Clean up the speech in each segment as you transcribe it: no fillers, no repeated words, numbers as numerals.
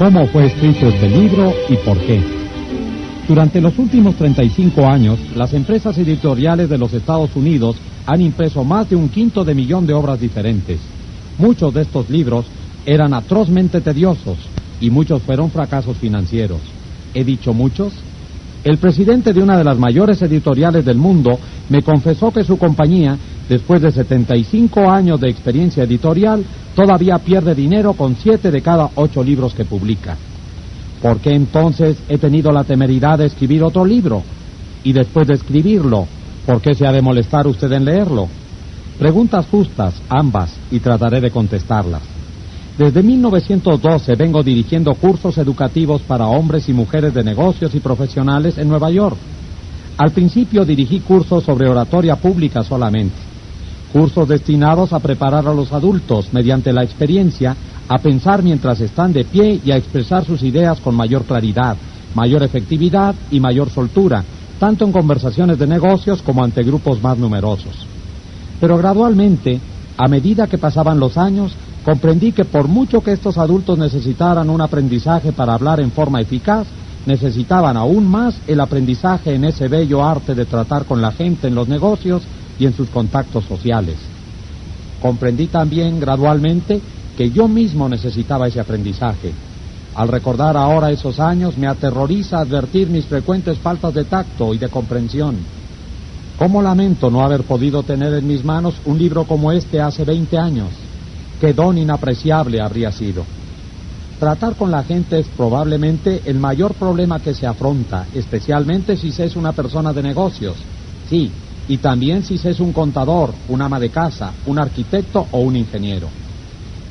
¿Cómo fue escrito este libro y por qué? Durante los últimos 35 años, las empresas editoriales de los Estados Unidos han impreso más de 1/5 de obras diferentes. Muchos de estos libros eran atrozmente tediosos y muchos fueron fracasos financieros. ¿He dicho muchos? El presidente de una de las mayores editoriales del mundo me confesó que su compañía, después de 75 años de experiencia editorial, todavía pierde dinero con 7 de cada 8 libros que publica. ¿Por qué entonces he tenido la temeridad de escribir otro libro? Y después de escribirlo, ¿por qué se ha de molestar usted en leerlo? Preguntas justas, ambas, y trataré de contestarlas. Desde 1912 vengo dirigiendo cursos educativos para hombres y mujeres de negocios y profesionales en Nueva York. Al principio dirigí cursos sobre oratoria pública solamente. Cursos destinados a preparar a los adultos, mediante la experiencia, a pensar mientras están de pie y a expresar sus ideas con mayor claridad, mayor efectividad y mayor soltura, tanto en conversaciones de negocios como ante grupos más numerosos. Pero gradualmente, a medida que pasaban los años, comprendí que por mucho que estos adultos necesitaran un aprendizaje para hablar en forma eficaz, necesitaban aún más el aprendizaje en ese bello arte de tratar con la gente en los negocios y en sus contactos sociales. Comprendí también gradualmente que yo mismo necesitaba ese aprendizaje. Al recordar ahora esos años, me aterroriza advertir mis frecuentes faltas de tacto y de comprensión. ¿Cómo lamento no haber podido tener en mis manos un libro como este hace 20 años? ¡Qué don inapreciable habría sido! Tratar con la gente es probablemente el mayor problema que se afronta, especialmente si se es una persona de negocios. Sí, y también si se es un contador, un ama de casa, un arquitecto o un ingeniero.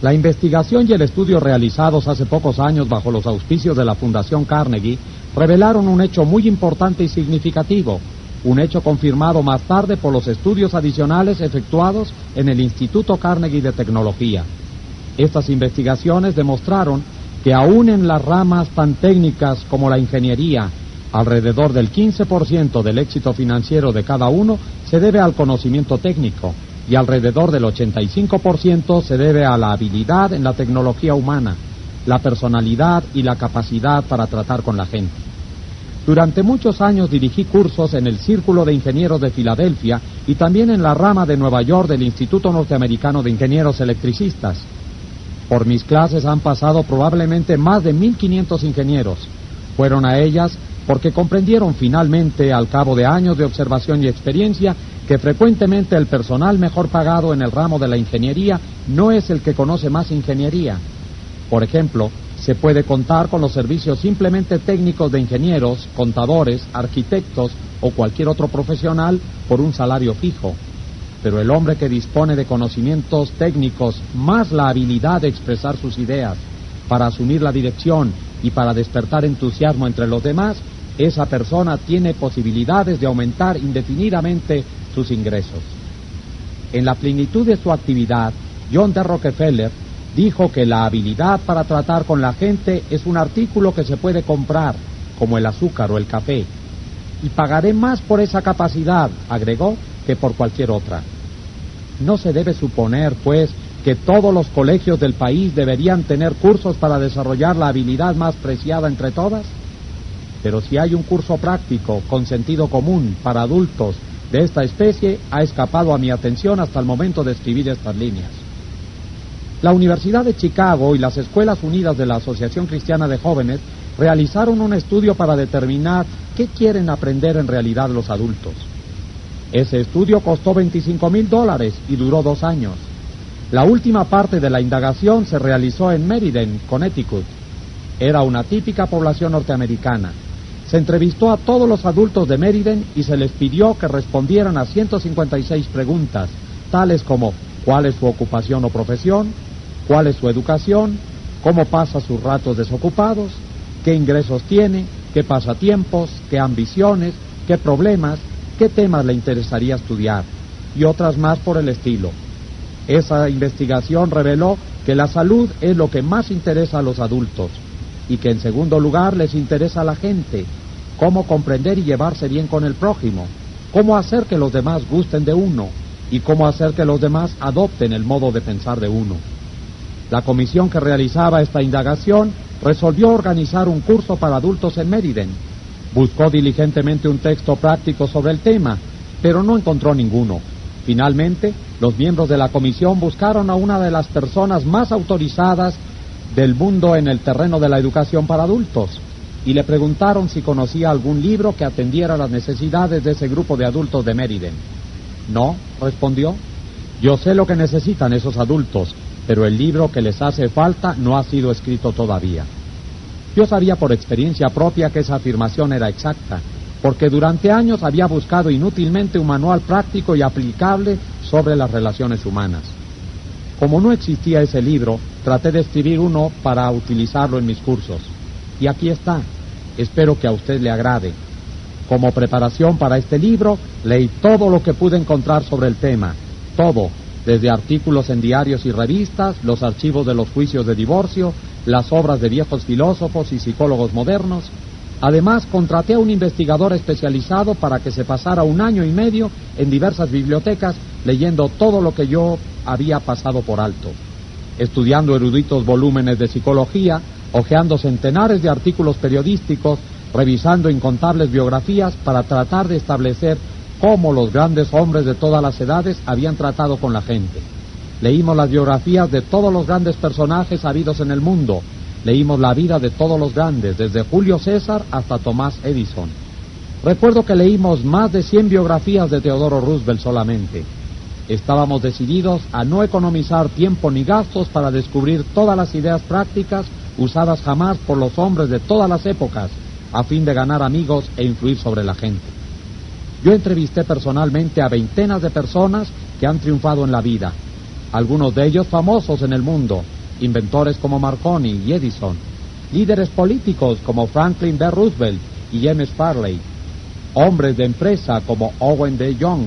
La investigación y el estudio realizados hace pocos años bajo los auspicios de la Fundación Carnegie revelaron un hecho muy importante y significativo, un hecho confirmado más tarde por los estudios adicionales efectuados en el Instituto Carnegie de Tecnología. Estas investigaciones demostraron que aún en las ramas tan técnicas como la ingeniería, alrededor del 15% del éxito financiero de cada uno se debe al conocimiento técnico y alrededor del 85% se debe a la habilidad en la tecnología humana, la personalidad y la capacidad para tratar con la gente. Durante muchos años dirigí cursos en el Círculo de Ingenieros de Filadelfia y también en la rama de Nueva York del Instituto Norteamericano de Ingenieros Electricistas. Por mis clases han pasado probablemente más de 1,500 ingenieros. Fueron a ellas porque comprendieron finalmente, al cabo de años de observación y experiencia, que frecuentemente el personal mejor pagado en el ramo de la ingeniería no es el que conoce más ingeniería. Por ejemplo, se puede contar con los servicios simplemente técnicos de ingenieros, contadores, arquitectos o cualquier otro profesional por un salario fijo. Pero el hombre que dispone de conocimientos técnicos más la habilidad de expresar sus ideas para asumir la dirección y para despertar entusiasmo entre los demás, esa persona tiene posibilidades de aumentar indefinidamente sus ingresos. En la plenitud de su actividad, John D. Rockefeller dijo que la habilidad para tratar con la gente es un artículo que se puede comprar, como el azúcar o el café, y pagaré más por esa capacidad, agregó, que por cualquier otra. No se debe suponer, pues, que todos los colegios del país deberían tener cursos para desarrollar la habilidad más preciada entre todas. Pero si hay un curso práctico, con sentido común, para adultos de esta especie, ha escapado a mi atención hasta el momento de escribir estas líneas. La Universidad de Chicago y las Escuelas Unidas de la Asociación Cristiana de Jóvenes realizaron un estudio para determinar qué quieren aprender en realidad los adultos. Ese estudio costó $25,000 y duró 2 años. La última parte de la indagación se realizó en Meriden, Connecticut. Era una típica población norteamericana. Se entrevistó a todos los adultos de Meriden y se les pidió que respondieran a 156 preguntas, tales como: ¿cuál es su ocupación o profesión? ¿Cuál es su educación? ¿Cómo pasa sus ratos desocupados? ¿Qué ingresos tiene? ¿Qué pasatiempos? ¿Qué ambiciones? ¿Qué problemas? ¿Qué temas le interesaría estudiar? Y otras más por el estilo. Esa investigación reveló que la salud es lo que más interesa a los adultos y que en segundo lugar les interesa a la gente, cómo comprender y llevarse bien con el prójimo, cómo hacer que los demás gusten de uno y cómo hacer que los demás adopten el modo de pensar de uno. La comisión que realizaba esta indagación resolvió organizar un curso para adultos en Meriden. Buscó diligentemente un texto práctico sobre el tema, pero no encontró ninguno. Finalmente, los miembros de la comisión buscaron a una de las personas más autorizadas del mundo en el terreno de la educación para adultos y le preguntaron si conocía algún libro que atendiera las necesidades de ese grupo de adultos de Meriden. No, respondió. Yo sé lo que necesitan esos adultos, pero el libro que les hace falta no ha sido escrito todavía. Yo sabía por experiencia propia que esa afirmación era exacta, porque durante años había buscado inútilmente un manual práctico y aplicable sobre las relaciones humanas. Como no existía ese libro, traté de escribir uno para utilizarlo en mis cursos. Y aquí está. Espero que a usted le agrade. Como preparación para este libro, leí todo lo que pude encontrar sobre el tema. Todo, desde artículos en diarios y revistas, los archivos de los juicios de divorcio, las obras de viejos filósofos y psicólogos modernos. Además, contraté a un investigador especializado para que se pasara 1 año y medio en diversas bibliotecas leyendo todo lo que yo había pasado por alto, estudiando eruditos volúmenes de psicología, hojeando centenares de artículos periodísticos, revisando incontables biografías para tratar de establecer cómo los grandes hombres de todas las edades habían tratado con la gente. Leímos las biografías de todos los grandes personajes habidos en el mundo. Leímos la vida de todos los grandes, desde Julio César hasta Thomas Edison. Recuerdo que leímos más de 100 biografías de Theodore Roosevelt solamente. Estábamos decididos a no economizar tiempo ni gastos para descubrir todas las ideas prácticas usadas jamás por los hombres de todas las épocas, a fin de ganar amigos e influir sobre la gente. Yo entrevisté personalmente a veintenas de personas que han triunfado en la vida, algunos de ellos famosos en el mundo, inventores como Marconi y Edison, líderes políticos como Franklin D. Roosevelt y James Farley, hombres de empresa como Owen D. Young,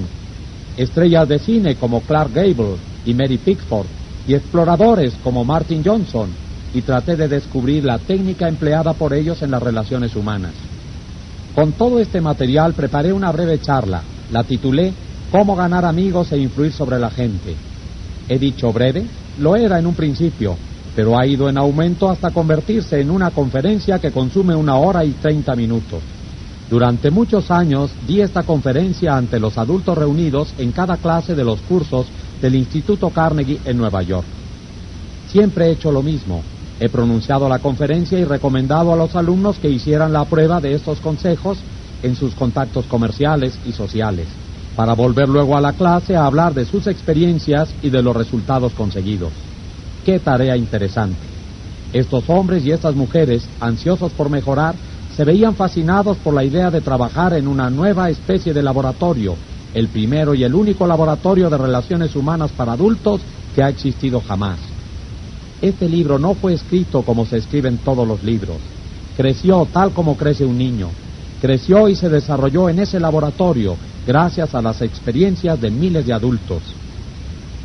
estrellas de cine como Clark Gable y Mary Pickford, y exploradores como Martin Johnson, y traté de descubrir la técnica empleada por ellos en las relaciones humanas. Con todo este material preparé una breve charla, la titulé «Cómo ganar amigos e influir sobre la gente». He dicho breve, lo era en un principio, pero ha ido en aumento hasta convertirse en una conferencia que consume 1 hora y 30 minutos. Durante muchos años di esta conferencia ante los adultos reunidos en cada clase de los cursos del Instituto Carnegie en Nueva York. Siempre he hecho lo mismo. He pronunciado la conferencia y recomendado a los alumnos que hicieran la prueba de estos consejos en sus contactos comerciales y sociales, para volver luego a la clase a hablar de sus experiencias y de los resultados conseguidos. ¡Qué tarea interesante! Estos hombres y estas mujeres, ansiosos por mejorar, se veían fascinados por la idea de trabajar en una nueva especie de laboratorio, el primero y el único laboratorio de relaciones humanas para adultos que ha existido jamás. Este libro no fue escrito como se escriben todos los libros. Creció tal como crece un niño. Creció y se desarrolló en ese laboratorio gracias a las experiencias de miles de adultos.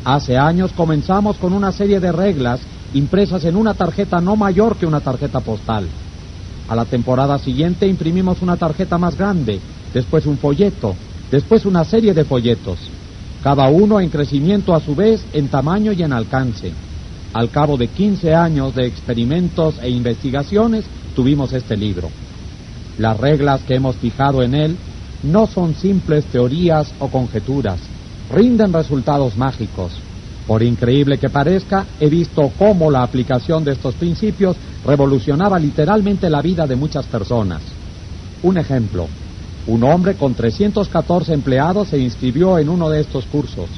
Hace años comenzamos con una serie de reglas impresas en una tarjeta no mayor que una tarjeta postal. A la temporada siguiente imprimimos una tarjeta más grande, después un folleto, después una serie de folletos, cada uno en crecimiento a su vez en tamaño y en alcance. Al cabo de 15 años de experimentos e investigaciones, tuvimos este libro. Las reglas que hemos fijado en él no son simples teorías o conjeturas, rinden resultados mágicos. Por increíble que parezca, he visto cómo la aplicación de estos principios revolucionaba literalmente la vida de muchas personas. Un ejemplo: un hombre con 314 empleados se inscribió en uno de estos cursos.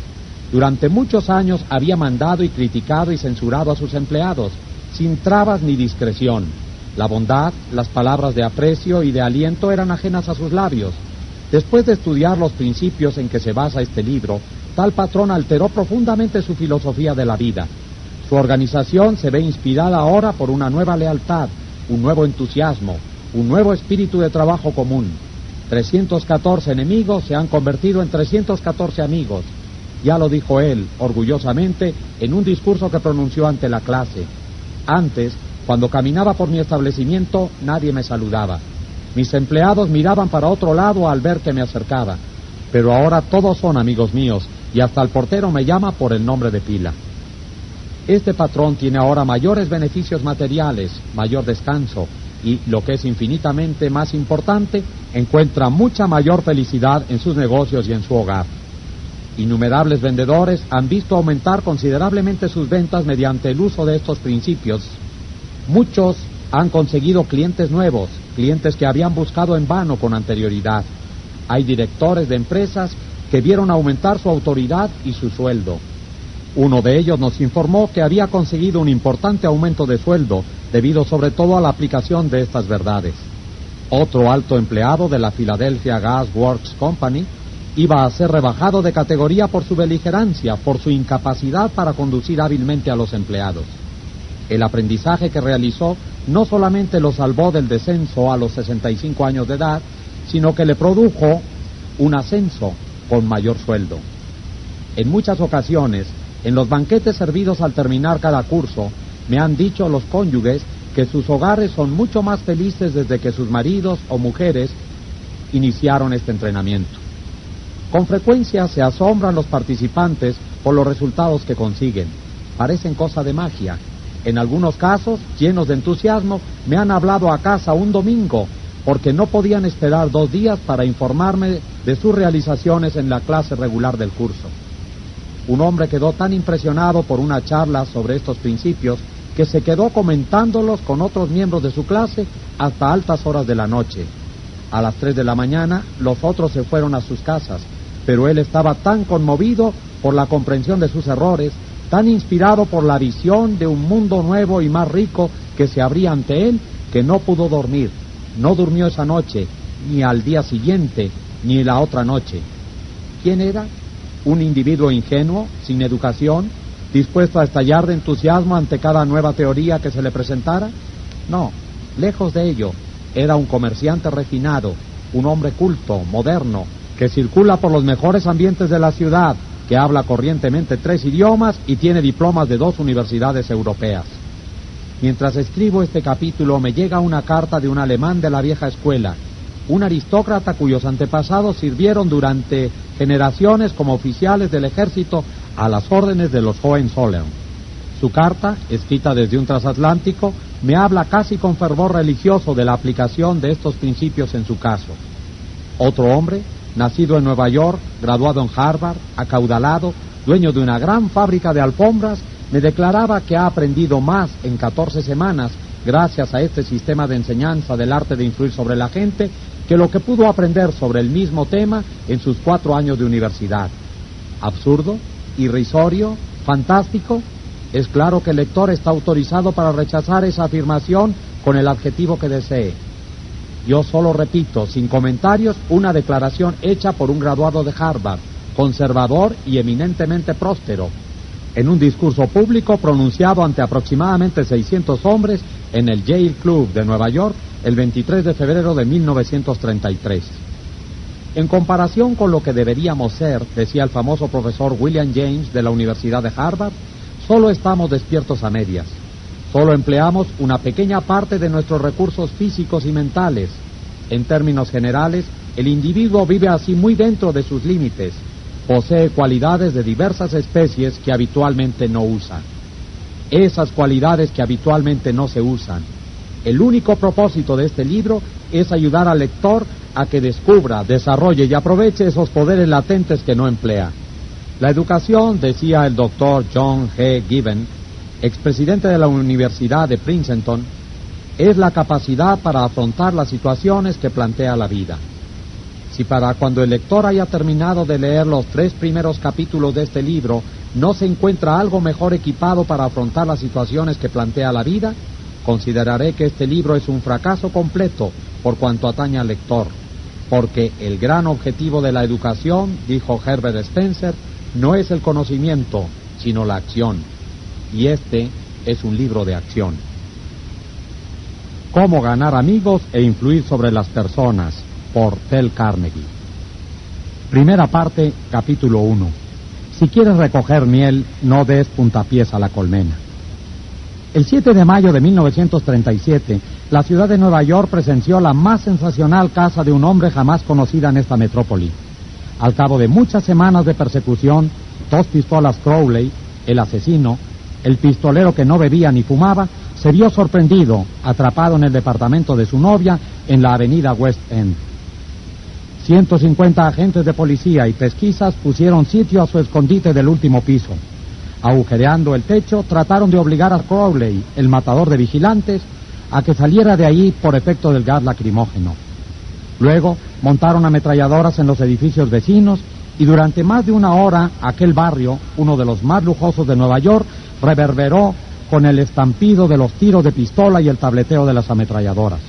Durante muchos años había mandado y criticado y censurado a sus empleados, sin trabas ni discreción. La bondad, las palabras de aprecio y de aliento eran ajenas a sus labios. Después de estudiar los principios en que se basa este libro, tal patrón alteró profundamente su filosofía de la vida. Su organización se ve inspirada ahora por una nueva lealtad, un nuevo entusiasmo, un nuevo espíritu de trabajo común. 314 enemigos se han convertido en 314 amigos. Ya lo dijo él, orgullosamente, en un discurso que pronunció ante la clase. Antes, cuando caminaba por mi establecimiento, nadie me saludaba. Mis empleados miraban para otro lado al ver que me acercaba. Pero ahora todos son amigos míos, y hasta el portero me llama por el nombre de pila. Este patrón tiene ahora mayores beneficios materiales, mayor descanso y, lo que es infinitamente más importante, encuentra mucha mayor felicidad en sus negocios y en su hogar. Innumerables vendedores han visto aumentar considerablemente sus ventas mediante el uso de estos principios. Muchos han conseguido clientes nuevos, clientes que habían buscado en vano con anterioridad. Hay directores de empresas que vieron aumentar su autoridad y su sueldo. Uno de ellos nos informó que había conseguido un importante aumento de sueldo, debido sobre todo a la aplicación de estas verdades. Otro alto empleado de la Philadelphia Gas Works Company iba a ser rebajado de categoría por su beligerancia, por su incapacidad para conducir hábilmente a los empleados. El aprendizaje que realizó no solamente lo salvó del descenso a los 65 años de edad, sino que le produjo un ascenso con mayor sueldo. En muchas ocasiones, en los banquetes servidos al terminar cada curso, me han dicho los cónyuges que sus hogares son mucho más felices desde que sus maridos o mujeres iniciaron este entrenamiento. Con frecuencia se asombran los participantes por los resultados que consiguen. Parecen cosa de magia. En algunos casos, llenos de entusiasmo, me han hablado a casa un domingo porque no podían esperar 2 días para informarme de sus realizaciones en la clase regular del curso. Un hombre quedó tan impresionado por una charla sobre estos principios que se quedó comentándolos con otros miembros de su clase hasta altas horas de la noche. A las 3 de la mañana, los otros se fueron a sus casas, pero él estaba tan conmovido por la comprensión de sus errores, tan inspirado por la visión de un mundo nuevo y más rico que se abría ante él, que no pudo dormir. No durmió esa noche, ni al día siguiente, ni la otra noche. ¿Quién era? ¿Un individuo ingenuo, sin educación, dispuesto a estallar de entusiasmo ante cada nueva teoría que se le presentara? No, lejos de ello. Era un comerciante refinado, un hombre culto, moderno, que circula por los mejores ambientes de la ciudad, que habla corrientemente 3 idiomas y tiene diplomas de 2 universidades europeas. Mientras escribo este capítulo me llega una carta de un alemán de la vieja escuela, un aristócrata cuyos antepasados sirvieron durante generaciones como oficiales del ejército a las órdenes de los Hohenzollern. Su carta, escrita desde un transatlántico, me habla casi con fervor religioso de la aplicación de estos principios en su caso. Otro hombre, nacido en Nueva York, graduado en Harvard, acaudalado, dueño de una gran fábrica de alfombras, me declaraba que ha aprendido más en 14 semanas gracias a este sistema de enseñanza del arte de influir sobre la gente que lo que pudo aprender sobre el mismo tema en sus 4 años de universidad. ¿Absurdo? ¿Irrisorio? ¿Fantástico? Es claro que el lector está autorizado para rechazar esa afirmación con el adjetivo que desee. Yo solo repito, sin comentarios, una declaración hecha por un graduado de Harvard, conservador y eminentemente próspero, en un discurso público pronunciado ante aproximadamente 600 hombres en el Yale Club de Nueva York el 23 de febrero de 1933. En comparación con lo que deberíamos ser, decía el famoso profesor William James de la Universidad de Harvard, solo estamos despiertos a medias. Solo empleamos una pequeña parte de nuestros recursos físicos y mentales. En términos generales, el individuo vive así muy dentro de sus límites. Posee cualidades de diversas especies que habitualmente no usa. Esas cualidades que habitualmente no se usan. El único propósito de este libro es ayudar al lector a que descubra, desarrolle y aproveche esos poderes latentes que no emplea. La educación, decía el doctor John G. Given, expresidente de la Universidad de Princeton, es la capacidad para afrontar las situaciones que plantea la vida. Si para cuando el lector haya terminado de leer los 3 primeros capítulos de este libro no se encuentra algo mejor equipado para afrontar las situaciones que plantea la vida, consideraré que este libro es un fracaso completo por cuanto atañe al lector, porque el gran objetivo de la educación, dijo Herbert Spencer, no es el conocimiento, sino la acción. Y este es un libro de acción. Cómo ganar amigos e influir sobre las personas, por Dale Carnegie. Primera parte, capítulo 1. Si quieres recoger miel, no des puntapiés a la colmena. El 7 de mayo de 1937, la ciudad de Nueva York presenció la más sensacional caza de un hombre jamás conocida en esta metrópoli. Al cabo de muchas semanas de persecución, 2 pistolas Crowley, el asesino, el pistolero, que no bebía ni fumaba, se vio sorprendido, atrapado en el departamento de su novia en la avenida West End. 150 agentes de policía y pesquisas pusieron sitio a su escondite del último piso. Agujereando el techo, trataron de obligar a Crowley, el matador de vigilantes, a que saliera de ahí por efecto del gas lacrimógeno. Luego montaron ametralladoras en los edificios vecinos y durante más de una hora aquel barrio, uno de los más lujosos de Nueva York, reverberó con el estampido de los tiros de pistola y el tableteo de las ametralladoras.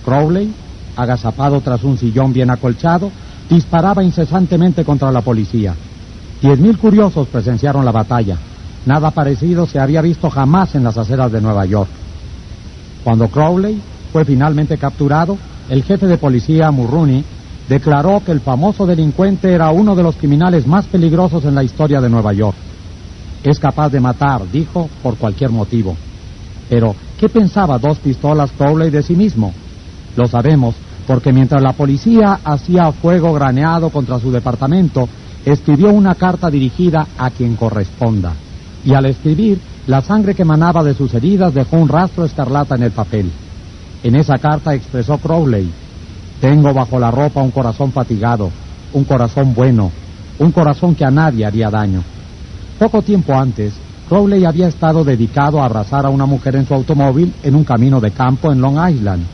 Crowley, agazapado tras un sillón bien acolchado, disparaba incesantemente contra la policía. 10,000 curiosos presenciaron la batalla. Nada parecido se había visto jamás en las aceras de Nueva York. Cuando Crowley fue finalmente capturado, el jefe de policía, Mulrooney, declaró que el famoso delincuente era uno de los criminales más peligrosos en la historia de Nueva York. Es capaz de matar, dijo, por cualquier motivo. Pero, ¿qué pensaba Dos Pistolas Crowley de sí mismo? Lo sabemos, porque mientras la policía hacía fuego graneado contra su departamento, escribió una carta dirigida a quien corresponda. Y al escribir, la sangre que emanaba de sus heridas dejó un rastro escarlata en el papel. En esa carta expresó Crowley: tengo bajo la ropa un corazón fatigado, un corazón bueno, un corazón que a nadie haría daño. Poco tiempo antes, Crowley había estado dedicado a abrazar a una mujer en su automóvil en un camino de campo en Long Island.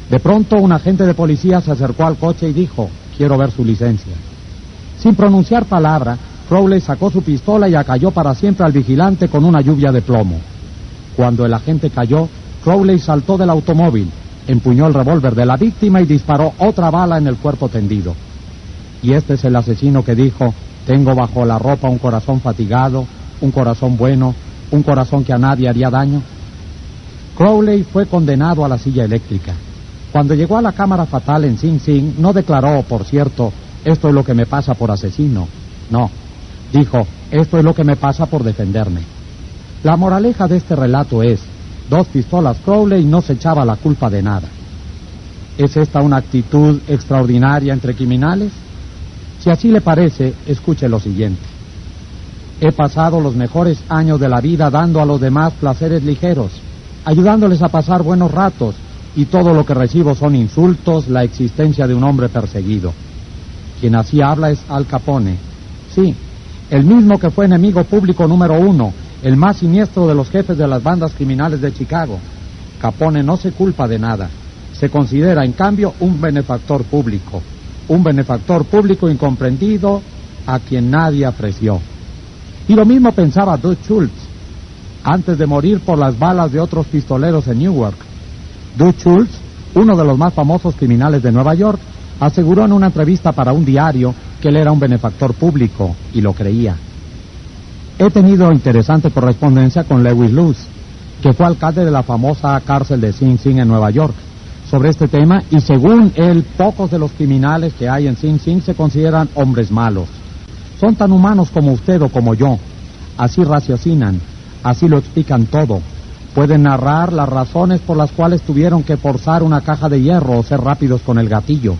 De pronto, un agente de policía se acercó al coche y dijo: quiero ver su licencia. Sin pronunciar palabra, Crowley sacó su pistola y acalló para siempre al vigilante con una lluvia de plomo. Cuando el agente cayó, Crowley saltó del automóvil, empuñó el revólver de la víctima y disparó otra bala en el cuerpo tendido. Y este es el asesino que dijo: tengo bajo la ropa un corazón fatigado, un corazón bueno, un corazón que a nadie haría daño. Crowley fue condenado a la silla eléctrica. Cuando llegó a la cámara fatal en Sing Sing, no declaró, por cierto, esto es lo que me pasa por asesino. No, dijo, esto es lo que me pasa por defenderme. La moraleja de este relato es: Dos Pistolas Crowley no se echaba la culpa de nada. ¿Es esta una actitud extraordinaria entre criminales? Si así le parece, escuche lo siguiente. He pasado los mejores años de la vida dando a los demás placeres ligeros, ayudándoles a pasar buenos ratos, y todo lo que recibo son insultos, la existencia de un hombre perseguido. Quien así habla es Al Capone. Sí, el mismo que fue enemigo público número 1, el más siniestro de los jefes de las bandas criminales de Chicago. Capone no se culpa de nada. Se considera, en cambio, un benefactor público incomprendido a quien nadie apreció. Y lo mismo pensaba Dutch Schultz, antes de morir por las balas de otros pistoleros en Newark. Dutch Schultz, uno de los más famosos criminales de Nueva York, aseguró en una entrevista para un diario que él era un benefactor público, y lo creía. He tenido interesante correspondencia con Lewis Luce, que fue alcalde de la famosa cárcel de Sing Sing en Nueva York, sobre este tema, y según él, pocos de los criminales que hay en Sing Sing se consideran hombres malos. Son tan humanos como usted o como yo. Así raciocinan, así lo explican todo. Pueden narrar las razones por las cuales tuvieron que forzar una caja de hierro o ser rápidos con el gatillo.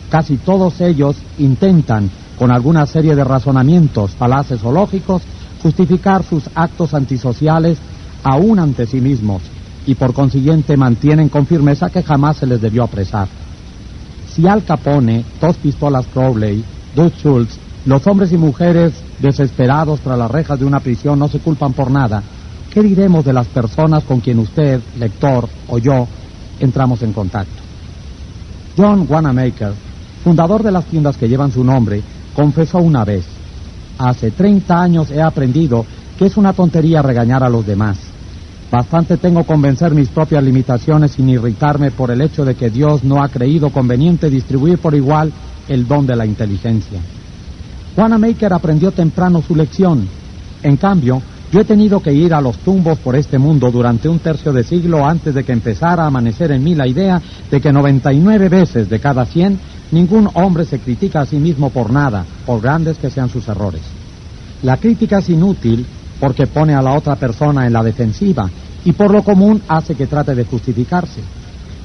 Casi todos ellos intentan, con alguna serie de razonamientos falaces o lógicos, justificar sus actos antisociales aún ante sí mismos, y por consiguiente mantienen con firmeza que jamás se les debió apresar. Si Al Capone, Dos Pistolas Crowley, Dutch Schultz, los hombres y mujeres desesperados tras las rejas de una prisión no se culpan por nada, ¿qué diremos de las personas con quien usted, lector, o yo, entramos en contacto? John Wanamaker, fundador de las tiendas que llevan su nombre, confesó una vez: hace 30 años he aprendido que es una tontería regañar a los demás. Bastante tengo con vencer mis propias limitaciones sin irritarme por el hecho de que Dios no ha creído conveniente distribuir por igual el don de la inteligencia. Wanamaker aprendió temprano su lección. En cambio, yo he tenido que ir a los tumbos por este mundo durante un tercio de siglo antes de que empezara a amanecer en mí la idea de que 99 veces de cada 100 ningún hombre se critica a sí mismo por nada, por grandes que sean sus errores. La crítica es inútil porque pone a la otra persona en la defensiva y por lo común hace que trate de justificarse.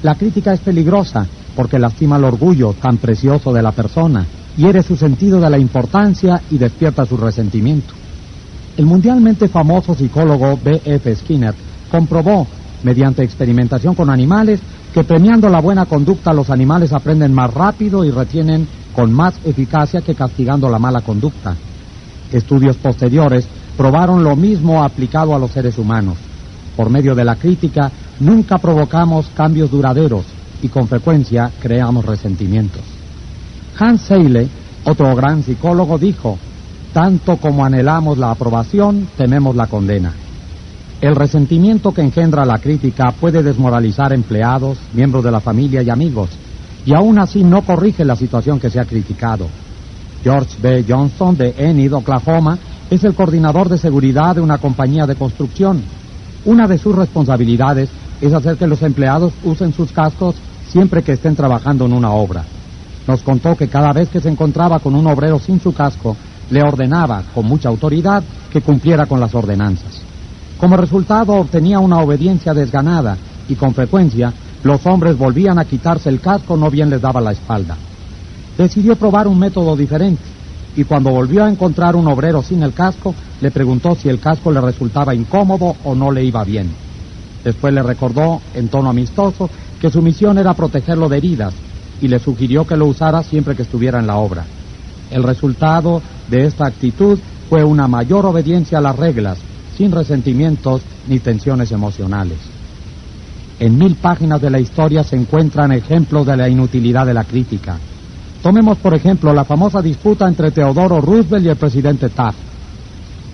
La crítica es peligrosa porque lastima el orgullo tan precioso de la persona, hiere su sentido de la importancia y despierta su resentimiento. El mundialmente famoso psicólogo B.F. Skinner comprobó, mediante experimentación con animales, que premiando la buena conducta los animales aprenden más rápido y retienen con más eficacia que castigando la mala conducta. Estudios posteriores probaron lo mismo aplicado a los seres humanos. Por medio de la crítica nunca provocamos cambios duraderos y con frecuencia creamos resentimientos. Hans Seyle, otro gran psicólogo, dijo: tanto como anhelamos la aprobación, tememos la condena. El resentimiento que engendra la crítica puede desmoralizar empleados, miembros de la familia y amigos, y aún así no corrige la situación que se ha criticado. George B. Johnson, de Enid, Oklahoma, es el coordinador de seguridad de una compañía de construcción. Una de sus responsabilidades es hacer que los empleados usen sus cascos siempre que estén trabajando en una obra. Nos contó que cada vez que se encontraba con un obrero sin su casco, le ordenaba con mucha autoridad que cumpliera con las ordenanzas. Como resultado, obtenía una obediencia desganada y con frecuencia los hombres volvían a quitarse el casco, no bien les daba la espalda. Decidió probar un método diferente y cuando volvió a encontrar un obrero sin el casco, le preguntó si el casco le resultaba incómodo o no le iba bien. Después le recordó, en tono amistoso, que su misión era protegerlo de heridas y le sugirió que lo usara siempre que estuviera en la obra. El resultado de esta actitud fue una mayor obediencia a las reglas, sin resentimientos ni tensiones emocionales. En 1000 páginas de la historia se encuentran ejemplos de la inutilidad de la crítica. Tomemos, por ejemplo, la famosa disputa entre Teodoro Roosevelt y el presidente Taft.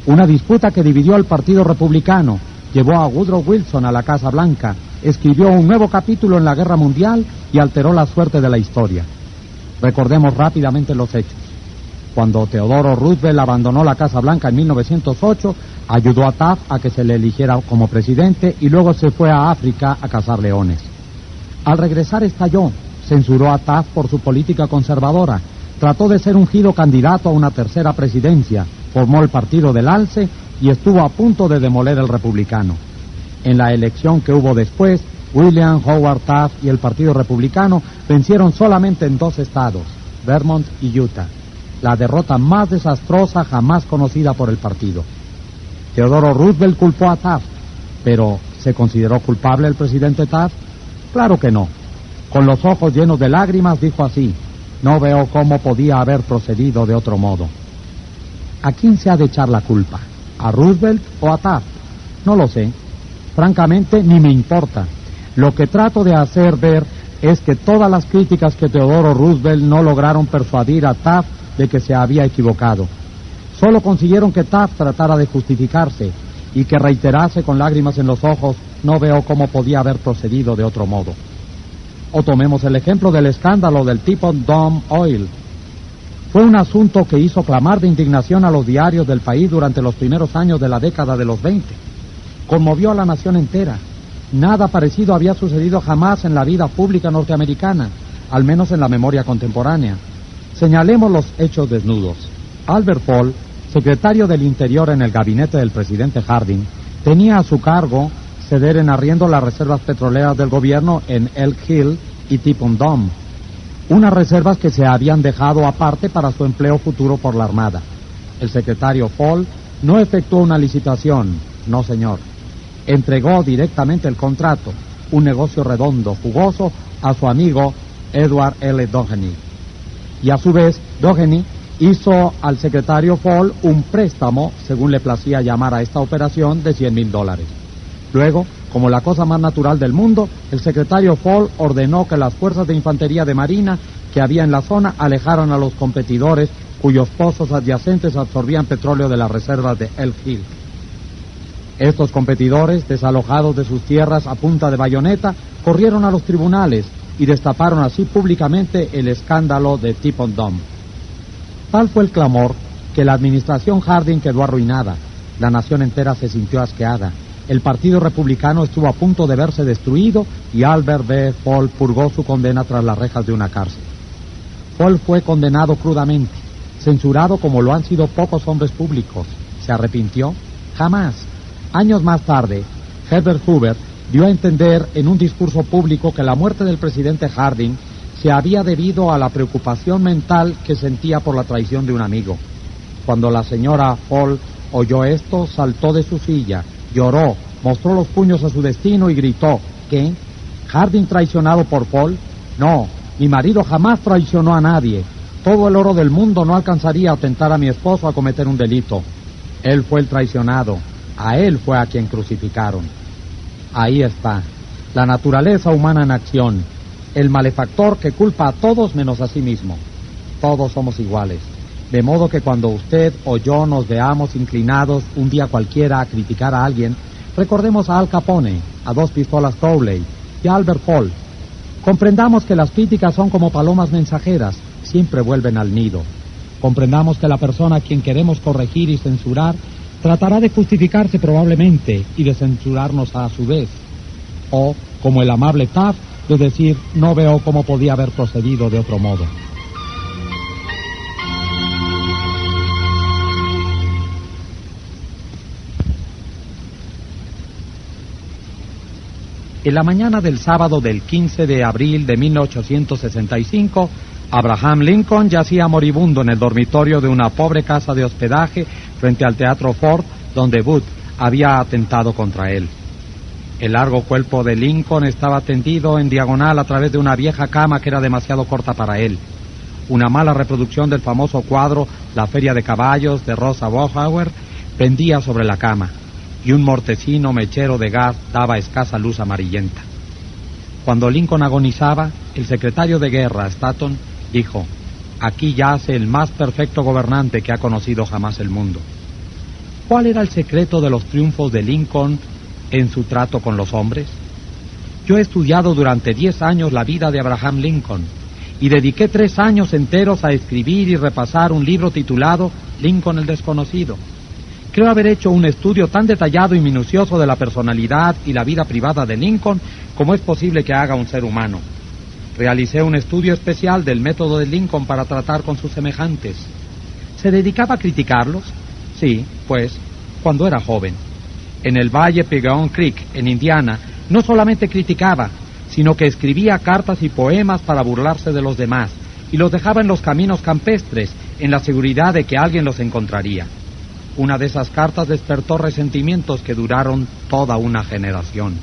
Una disputa que dividió al Partido Republicano, llevó a Woodrow Wilson a la Casa Blanca, escribió un nuevo capítulo en la Guerra Mundial y alteró la suerte de la historia. Recordemos rápidamente los hechos. Cuando Teodoro Roosevelt abandonó la Casa Blanca en 1908, ayudó a Taft a que se le eligiera como presidente y luego se fue a África a cazar leones. Al regresar estalló, censuró a Taft por su política conservadora, trató de ser ungido candidato a una tercera presidencia, formó el Partido del Alce y estuvo a punto de demoler el republicano. En la elección que hubo después, William Howard Taft y el Partido Republicano vencieron solamente en 2 estados, Vermont y Utah. La derrota más desastrosa jamás conocida por el partido. Teodoro Roosevelt culpó a Taft, pero ¿se consideró culpable el presidente Taft? Claro que no. Con los ojos llenos de lágrimas dijo así: no veo cómo podía haber procedido de otro modo. ¿A quién se ha de echar la culpa? ¿A Roosevelt o a Taft? No lo sé. Francamente, ni me importa. Lo que trato de hacer ver es que todas las críticas que Teodoro Roosevelt no lograron persuadir a Taft de que se había equivocado. Solo consiguieron que Taft tratara de justificarse y que reiterase con lágrimas en los ojos: no veo cómo podía haber procedido de otro modo. O tomemos el ejemplo del escándalo del Teapot Dome Oil. Fue un asunto que hizo clamar de indignación a los diarios del país durante los primeros años de la década de los 20. Conmovió a la nación entera. Nada parecido había sucedido jamás en la vida pública norteamericana, al menos en la memoria contemporánea. Señalemos los hechos desnudos. Albert Fall, secretario del Interior en el gabinete del presidente Harding, tenía a su cargo ceder en arriendo las reservas petroleras del gobierno en Elk Hill y Teapot Dome, unas reservas que se habían dejado aparte para su empleo futuro por la Armada. El secretario Fall no efectuó una licitación, no señor. Entregó directamente el contrato, un negocio redondo, jugoso, a su amigo Edward L. Doheny. Y a su vez, Doheny hizo al secretario Fall un préstamo, según le placía llamar a esta operación, de $100,000. Luego, como la cosa más natural del mundo, el secretario Fall ordenó que las fuerzas de infantería de marina que había en la zona alejaran a los competidores cuyos pozos adyacentes absorbían petróleo de las reservas de Elk Hill. Estos competidores, desalojados de sus tierras a punta de bayoneta, corrieron a los tribunales y destaparon así públicamente el escándalo de Teapot Dome. Tal fue el clamor que la administración Harding quedó arruinada, la nación entera se sintió asqueada, el Partido Republicano estuvo a punto de verse destruido y Albert B. Fall purgó su condena tras las rejas de una cárcel. Fall fue condenado crudamente, censurado como lo han sido pocos hombres públicos. ¿Se arrepintió? Jamás. Años más tarde, Herbert Hoover dio a entender en un discurso público que la muerte del presidente Harding se había debido a la preocupación mental que sentía por la traición de un amigo. Cuando la señora Fall oyó esto, saltó de su silla, lloró, mostró los puños a su destino y gritó: ¿qué? ¿Harding traicionado por Paul? No, mi marido jamás traicionó a nadie. Todo el oro del mundo no alcanzaría a tentar a mi esposo a cometer un delito. Él fue el traicionado, a él fue a quien crucificaron. Ahí está, la naturaleza humana en acción, el malefactor que culpa a todos menos a sí mismo. Todos somos iguales, de modo que cuando usted o yo nos veamos inclinados un día cualquiera a criticar a alguien, recordemos a Al Capone, a Dos Pistolas Crowley y a Albert Paul. Comprendamos que las críticas son como palomas mensajeras, siempre vuelven al nido. Comprendamos que la persona a quien queremos corregir y censurar tratará de justificarse probablemente y de censurarnos a su vez. O, como el amable Taft, de decir: no veo cómo podía haber procedido de otro modo. En la mañana del sábado del 15 de abril de 1865, Abraham Lincoln yacía moribundo en el dormitorio de una pobre casa de hospedaje frente al Teatro Ford, donde Booth había atentado contra él. El largo cuerpo de Lincoln estaba tendido en diagonal a través de una vieja cama que era demasiado corta para él. Una mala reproducción del famoso cuadro La Feria de Caballos de Rosa Bonheur pendía sobre la cama, y un mortecino mechero de gas daba escasa luz amarillenta. Cuando Lincoln agonizaba, el secretario de guerra, Stanton, dijo: aquí yace el más perfecto gobernante que ha conocido jamás el mundo. ¿Cuál era el secreto de los triunfos de Lincoln en su trato con los hombres? Yo he estudiado durante 10 años la vida de Abraham Lincoln y dediqué 3 años enteros a escribir y repasar un libro titulado Lincoln el Desconocido. Creo haber hecho un estudio tan detallado y minucioso de la personalidad y la vida privada de Lincoln como es posible que haga un ser humano. Realicé un estudio especial del método de Lincoln para tratar con sus semejantes. ¿Se dedicaba a criticarlos? Sí, pues, cuando era joven. En el Valle Pigeon Creek, en Indiana, no solamente criticaba, sino que escribía cartas y poemas para burlarse de los demás, y los dejaba en los caminos campestres, en la seguridad de que alguien los encontraría. Una de esas cartas despertó resentimientos que duraron toda una generación.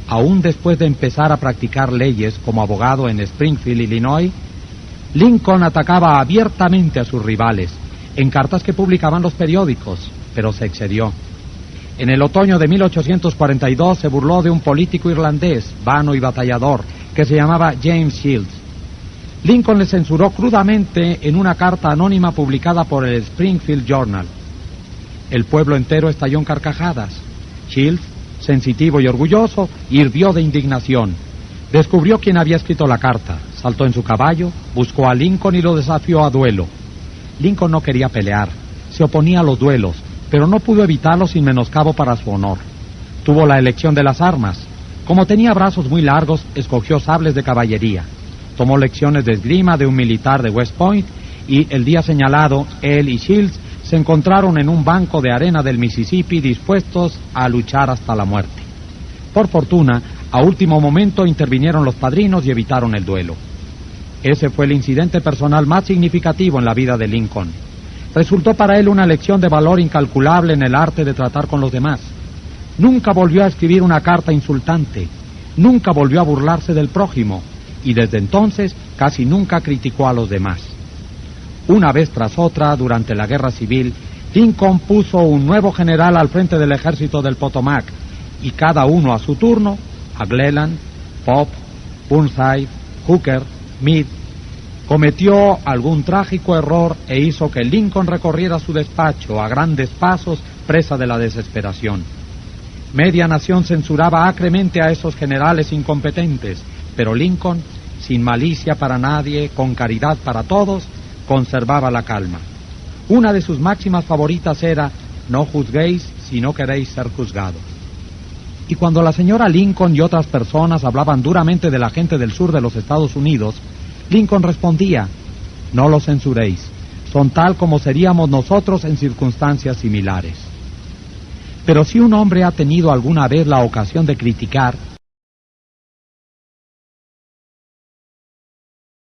Aún después de empezar a practicar leyes como abogado en Springfield, Illinois, Lincoln atacaba abiertamente a sus rivales, en cartas que publicaban los periódicos, pero se excedió. En el otoño de 1842 se burló de un político irlandés, vano y batallador, que se llamaba James Shields. Lincoln le censuró crudamente en una carta anónima publicada por el Springfield Journal. El pueblo entero estalló en carcajadas. Shields, sensitivo y orgulloso, hirvió de indignación. Descubrió quién había escrito la carta, saltó en su caballo, buscó a Lincoln y lo desafió a duelo. Lincoln no quería pelear, se oponía a los duelos, pero no pudo evitarlo sin menoscabo para su honor. Tuvo la elección de las armas. Como tenía brazos muy largos, escogió sables de caballería. Tomó lecciones de esgrima de un militar de West Point y el día señalado, él y Shields se encontraron en un banco de arena del Mississippi dispuestos a luchar hasta la muerte. Por fortuna, a último momento intervinieron los padrinos y evitaron el duelo. Ese fue el incidente personal más significativo en la vida de Lincoln. Resultó para él una lección de valor incalculable en el arte de tratar con los demás. Nunca volvió a escribir una carta insultante, nunca volvió a burlarse del prójimo, y desde entonces casi nunca criticó a los demás. Una vez tras otra, durante la Guerra Civil, Lincoln puso un nuevo general al frente del ejército del Potomac, y cada uno a su turno, a Glenn, Pope, Burnside, Hooker, Meade, cometió algún trágico error e hizo que Lincoln recorriera su despacho a grandes pasos, presa de la desesperación. Media nación censuraba acremente a esos generales incompetentes, pero Lincoln, sin malicia para nadie, con caridad para todos, conservaba la calma. Una de sus máximas favoritas era: no juzguéis si no queréis ser juzgados. Y cuando la señora Lincoln y otras personas hablaban duramente de la gente del sur de los Estados Unidos, Lincoln respondía: no los censuréis, son tal como seríamos nosotros en circunstancias similares. Pero si un hombre ha tenido alguna vez la ocasión de criticar,